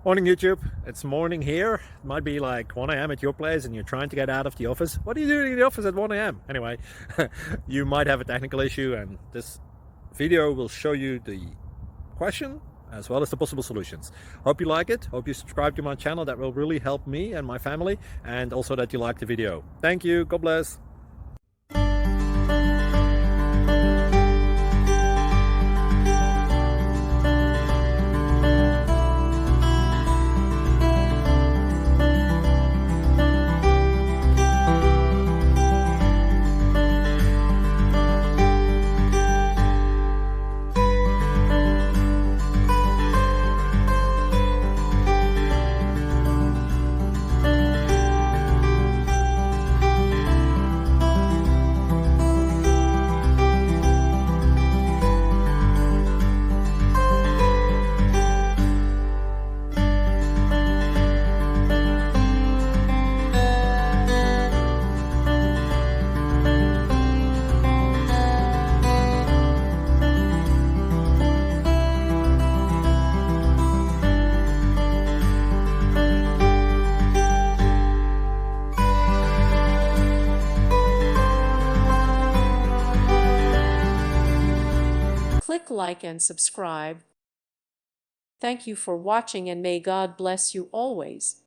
Morning YouTube, it's morning here. It might be like 1 a.m. at your place and you're trying to get out of the office. What are you doing in the office at 1 a.m.? Anyway, you might have a technical issue and this video will show you the question as well as the possible solutions. Hope you like it, hope you subscribe to my channel. That will really help me and my family, and also that you like the video. Thank you, God bless. Click like and subscribe. Thank you for watching, and may God bless you always.